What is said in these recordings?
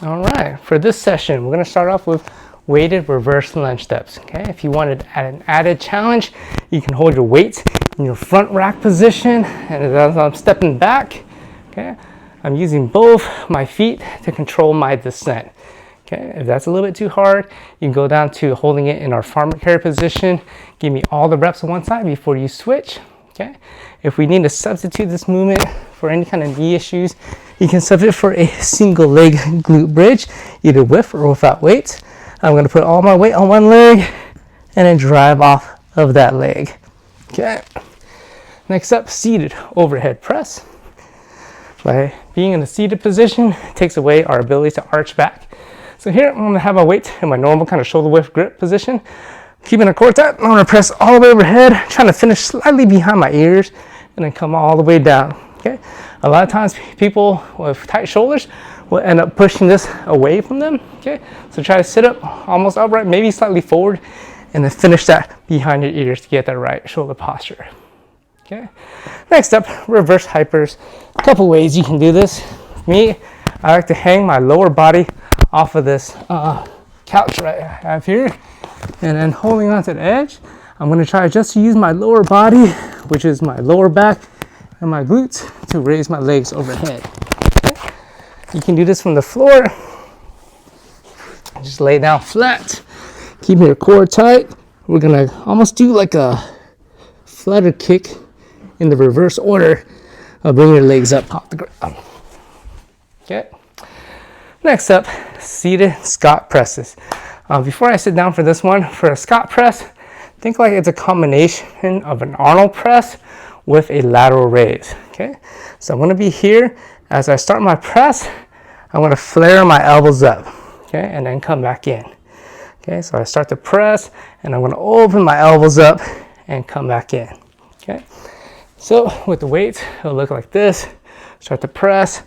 All right, for this session, we're gonna start off with weighted reverse lunge steps, okay? If you wanted an added challenge, you can hold your weights in your front rack position, and as I'm stepping back, okay, I'm using both my feet to control my descent. Okay, if that's a little bit too hard, you can go down to holding it in our farmer carry position. Give me all the reps on one side before you switch. Okay, if we need to substitute this movement for any kind of knee issues, you can substitute for a single leg glute bridge, either with or without weights. I'm going to put all my weight on one leg and then drive off of that leg. Okay, next up, seated overhead press. By being in a seated position, it takes away our ability to arch back. So here, I'm going to have my weight in my normal kind of shoulder width grip position. Keeping the core tight, I'm going to press all the way overhead, trying to finish slightly behind my ears, and then come all the way down. Okay. A lot of times, people with tight shoulders will end up pushing this away from them. Okay. So try to sit up almost upright, maybe slightly forward, and then finish that behind your ears to get that right shoulder posture. Okay. Next up, reverse hypers. A couple ways you can do this. Me, I like to hang my lower body off of this couch right I have here, and then holding onto the edge, I'm going to try just to use my lower body, which is my lower back and my glutes, to raise my legs overhead. Okay. You can do this from the floor. Just lay down flat, keep your core tight. We're going to almost do like a flutter kick in the reverse order of bringing your legs up off the ground. Okay. Next up, seated squat presses. Before I sit down for this one, for a squat press, think like it's a combination of an Arnold press with a lateral raise. Okay, so I'm going to be here. As I start my press, I'm going to flare my elbows up, okay, and then come back in. Okay, so I start to press, and I'm going to open my elbows up and come back in. Okay, so with the weights, it'll look like this. Start to press,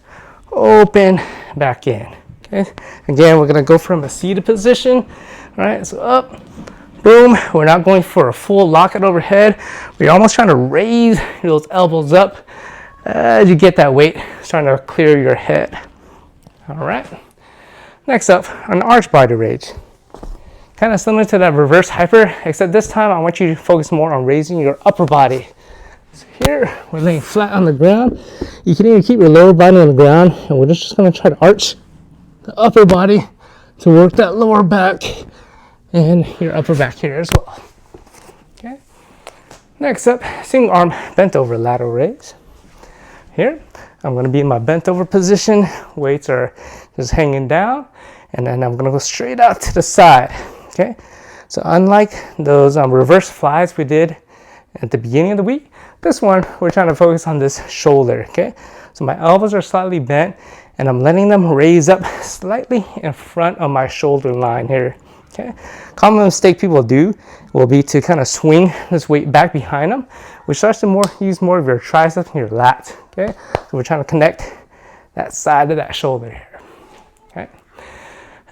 open, back in. Okay. Again, we're going to go from a seated position. All right, so up, boom. We're not going for a full lockout overhead. We're almost trying to raise those elbows up as you get that weight, starting to clear your head. All right. Next up, an arch body raise. Kind of similar to that reverse hyper, except this time I want you to focus more on raising your upper body. So here, we're laying flat on the ground. You can even keep your lower body on the ground, and we're just going to try to arch the upper body to work that lower back and your upper back here as well. Okay. Next up, single arm bent over lateral raise. Here, I'm going to be in my bent over position. Weights are just hanging down, and then I'm going to go straight out to the side. Okay. So unlike those reverse flies we did at the beginning of the week, this one we're trying to focus on this shoulder. Okay. So my elbows are slightly bent, and I'm letting them raise up slightly in front of my shoulder line here. Okay. Common mistake people do will be to kind of swing this weight back behind them, which starts to use more of your triceps and your lats. Okay. So we're trying to connect that side of that shoulder here. Okay.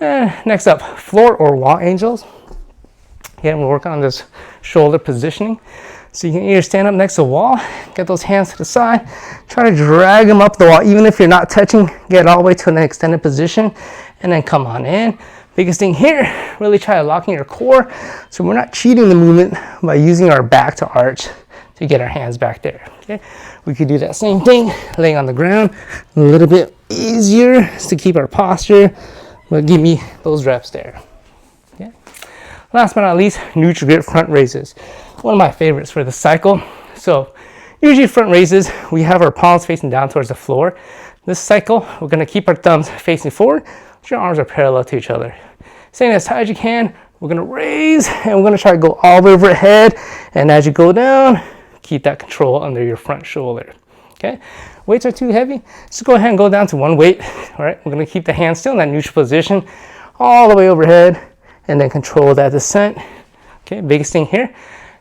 And next up, floor or wall angels. Again, we're working on this shoulder positioning. So you can either stand up next to the wall, get those hands to the side, try to drag them up the wall. Even if you're not touching, get all the way to an extended position, and then come on in. Biggest thing here, really try to lock in your core, so we're not cheating the movement by using our back to arch to get our hands back there. Okay, we could do that same thing, laying on the ground. A little bit easier to keep our posture, but give me those reps there. Okay. Last but not least, neutral grip front raises. One of my favorites for the cycle. So usually front raises, we have our palms facing down towards the floor. This cycle, we're going to keep our thumbs facing forward, so your arms are parallel to each other. Staying as tight as you can, we're going to raise, and we're going to try to go all the way overhead. And as you go down, keep that control under your front shoulder. Okay, weights are too heavy, just go ahead and go down to one weight. All right, we're going to keep the hands still in that neutral position, all the way overhead, and then control that descent. Okay, biggest thing here,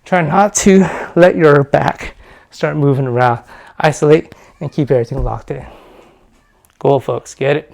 try not to let your back start moving around. Isolate and keep everything locked in. Go, folks, get it.